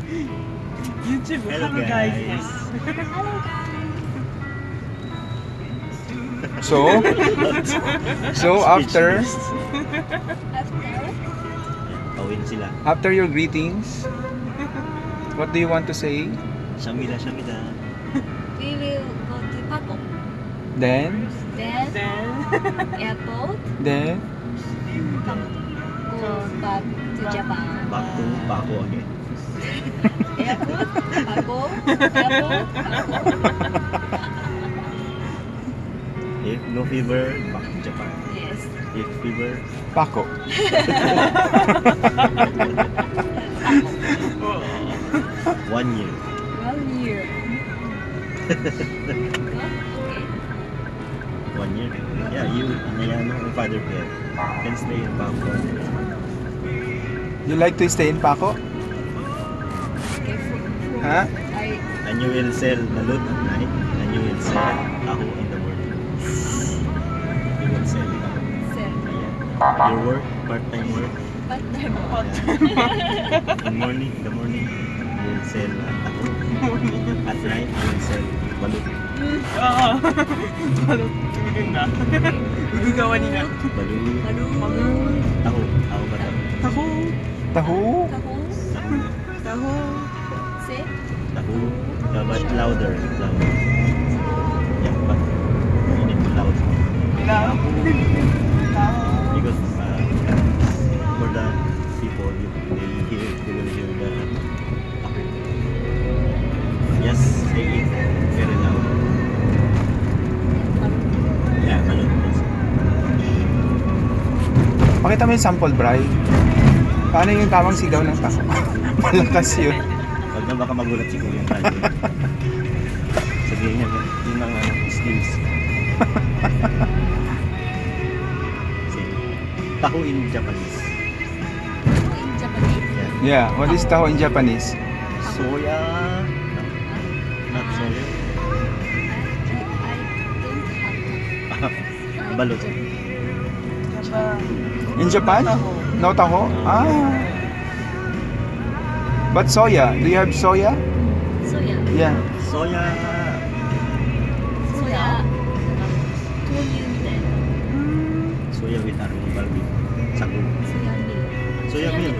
YouTube. Hello, Hello guys. So after Kawin sila. after your greetings, what do you want to say? Shamila, Shamila. We will go to Paco. Then Then airport. then Go back to Japan. Back to Paco again. Airport. Paco. Airport. Paco. If no fever, back to Japan. Yes. If fever, Paco. Oh. 1 year. 1 year. Okay. 1 year. Yeah, my father can stay in Paco. You like to stay in Paco? Okay. Huh? And you will sell balut at night, and you will sell taho in the morning. You will sell taho. Sell. Your work, part-time work. But never. In the morning, you will sell taho. At night, you will sell balut. Oo. Balot. Maganda. Gugawa nila. Balut. Balloon. Taho. Taho ba taho? Taho. Taho? Tahos. Taho. Taho. Say. Taho. Yeah, but louder. Louder. Yeah, but you need to loud. Taho. Taho. Because for the people, they will hear the taho. Yes, say it very loud. Yeah, balut. Yes. Pakita mo yung sample, Bri. Paano yung tamang sigaw ng taho? Malakas yun. Huwag na baka magulat si Kuya tayo. Sabihin niya, yun ang skills. Sige. Taho in Japanese. In Japanese. Yeah. Yeah, what is taho in Japanese? Soya. Not soya. I don't have. Balot. Kaba. In Japan? Taho. No taho? Ah. But soya, do you have soya? Soya. Yeah. Soya. Soya. Toyu mitai. Soya with arong balbi. Sago. Soya milk. Soya milk.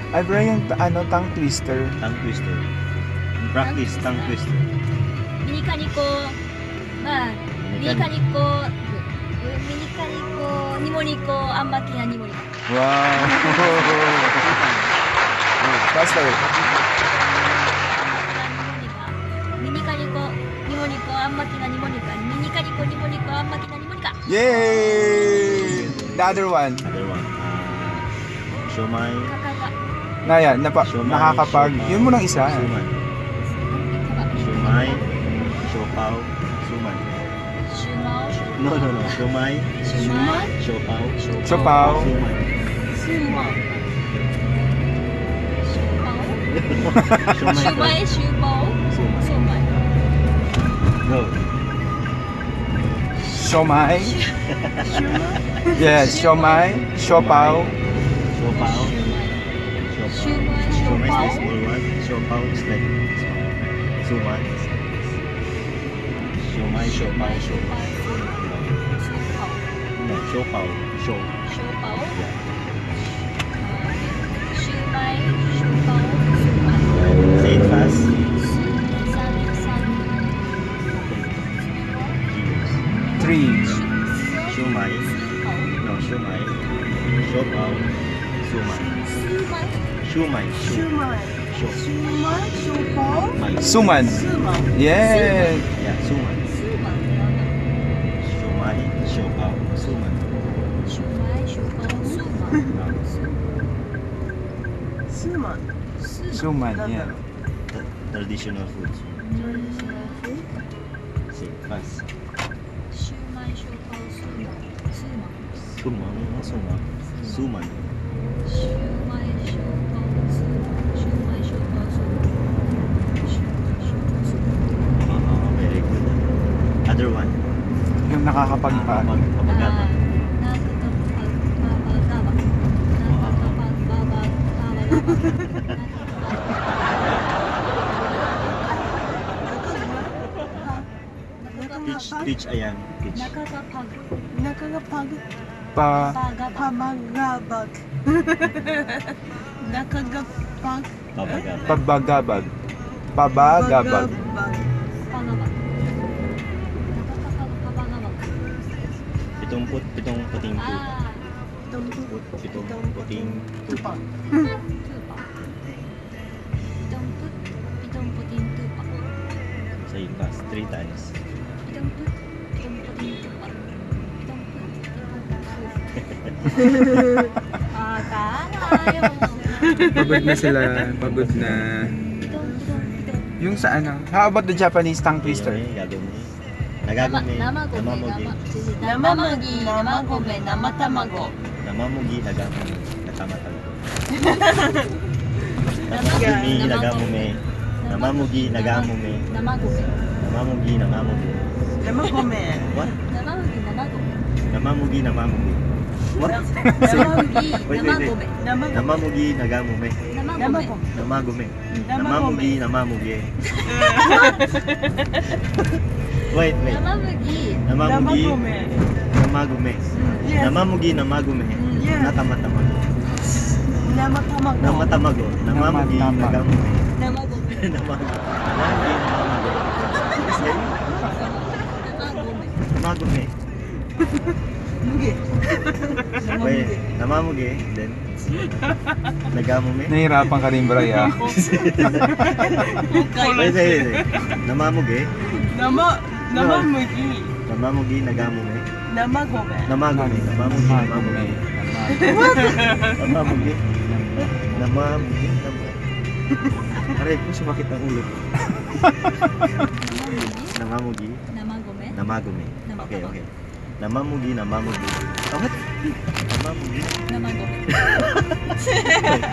I like Ay, bro, yung tongue twister. Tongue twister. In practice, tongue twister. ミニカニコ、まあ、ミニカニコ、ニモニコ、あんまきなニモニコ。 Wow. Faster. ミニカニコ、ニモニコ、あんまきなニモニカ。ミニカニコ、ニモニコ、あんまきなニモニカ。 Yay! The other one. Other one. Siomay. カカが。 Na yan, nakakapag... Yun mo ng isa. Suman. Siomay. Siopaw. Suman. シューマオ。 No. Siomay. シューマイ。 Siopaw. Siopaw. Suman. スーマン。シューマオ。シューマイ、シューマオ。 Suman. シューマイ。 Go. Siomay. Yes, siomay. Siopaw. Siopaw. Siomay, Siomay is siopaw. the small one. Siopaw is like suman. Siomay, siopaw. No, siopaw. Sio. ショーパオ。 Yeah. シューマイ、ショーパオ、シューマイ。 Say it fast. 3. Siomay. No, siomay. Siopaw. Suman. シューマイ。 Siomay. シューマイ。 Sio. シューマイ。ショーパオ。 May. Suman. スーマン。 Yeah. Yeah, suman. スーマン。 Siomay, siopaw, suman. シューマイ、ショーパオ、スーマン。スーマン。 Suman, yeah. Traditional foods. Say it fast. シューマイ、ショーパオ、スーマン。スーマン。 Suman. Suman. シューマイ、ショーパオ、スーマン。シューマイ、ショーパオ、スーマン。シューマイ、ショーパオ、スーマン。 Very good. Other one. Yung nakakapagpa. Pagpagata. Peach, peach, ayan. Peach. 中がパグ。中がパグ。Pa, パがパマガバグ。中がパグ。 Pabagab. pabagabag. Pabagabag. パガバ。中がパガバ。 Pitong puting tube. あ Pitong puting tube. パン。ー、トゥーパ。ピトンポティントゥーパ。 Say it fast. 3 times. ピトンポティントゥーパ。ピトンポティントゥーパ。あー、かなよ。 Pagod na sila. Pagod na. ピトンピトンピトン。 Yung sa ano? How about the Japanese tongue twister? Ayun, gagawin niya. Nagagawin niya. Namamugi. Namamagi, namagome, namatamago. Namamugi, nagamugi. Natamatago. Namamugi, nagamume. Namamugi, nagamume. 生米。 Namamugi, namamugi. Namagome. What? 生麦生米。 Namamugi, namamugi. What? 生麦 Wait, 生 wait, 米。 Namamugi, nagamume. 生米。 Namagume. Namamugi, namamugi. Wait, wait. 生麦。 Namamugi, Namagome. namagume. Yes. Namamugi, namagume. Yes. Natamatago. Namatamago. Namatamago. Namamugi, Namatamago. nagamume. 生米。 Namamugi, namamugi. Say, 生米。 namagume. Mugi. Wait, namamugi, then nagamume. Nahihirapan ka rin, Bray, ah. Wait, wait. Namamugi, Namamugi. namamugi, nagamume. Namagome. Namagume, namamugi, namamume. Namamugi. Namamugi, namamugi. Aray ko, sumakit ang ulo. Namamugi, namagume. namagume. Okay, okay. Namamugi, namamugi. Bakit? Namamugi. Namagume.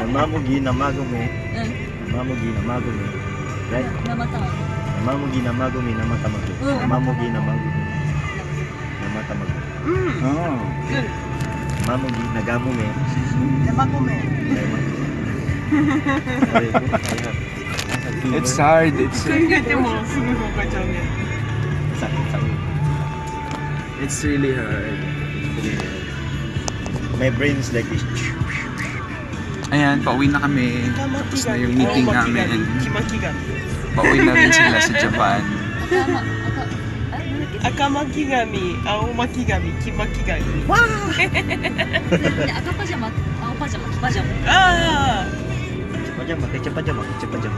Namamugi, namagume. うん。 Namamugi, namagume. Right? 生卵。 Namamugi, namagume, namatamago. Namamugi, namagume. Namatamago. Oh. Namamugi, nagamume. Namagome. Aray ko, ayan. It's hard. It's 考えてもすぐ分かっちゃうね。 Sakit sa ulo. it's really hard. My brain is like this. Ayan, pauwi na kami. Tapos na yung meeting namin. Kimakigami. Pauwi na rin sila sa Japan. 赤巻紙。あ、なんだっけ。赤巻紙、黄巻紙。で赤パジャマ、青パジャマ、黄パジャマ。ああ。 Pajama, kecap pajama, kecap pajama.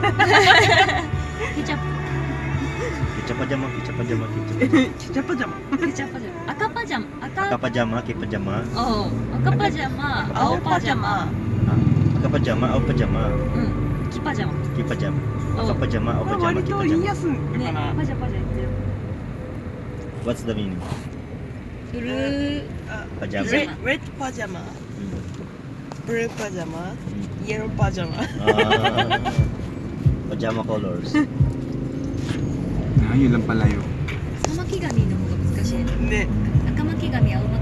ケチャッ Kecap pajama, kecap pajama, kecap. ケチャパジャマ。プ、ケチャップパジャマ。赤パジャマ、Aka pajama, ke pajama. おう赤パジャマ、青パジャマ。 Aka pajama, au pajama. うん。黄パジャマ。 Ki pajama. Aka おう pajama, au まあ pajama, 割 ki と言い pajama. やすいのねかな。、パジャパジャ言ってる。 What's the meaning? ブルー。あ Pajama. red パジャマ、 Hmm. ブルーパジャマ、 Hmm. イエローパジャマ。 Ah, pajama colors. Ah, yun lang pala yun. 赤巻紙の方が難しい。ね。赤巻紙、青巻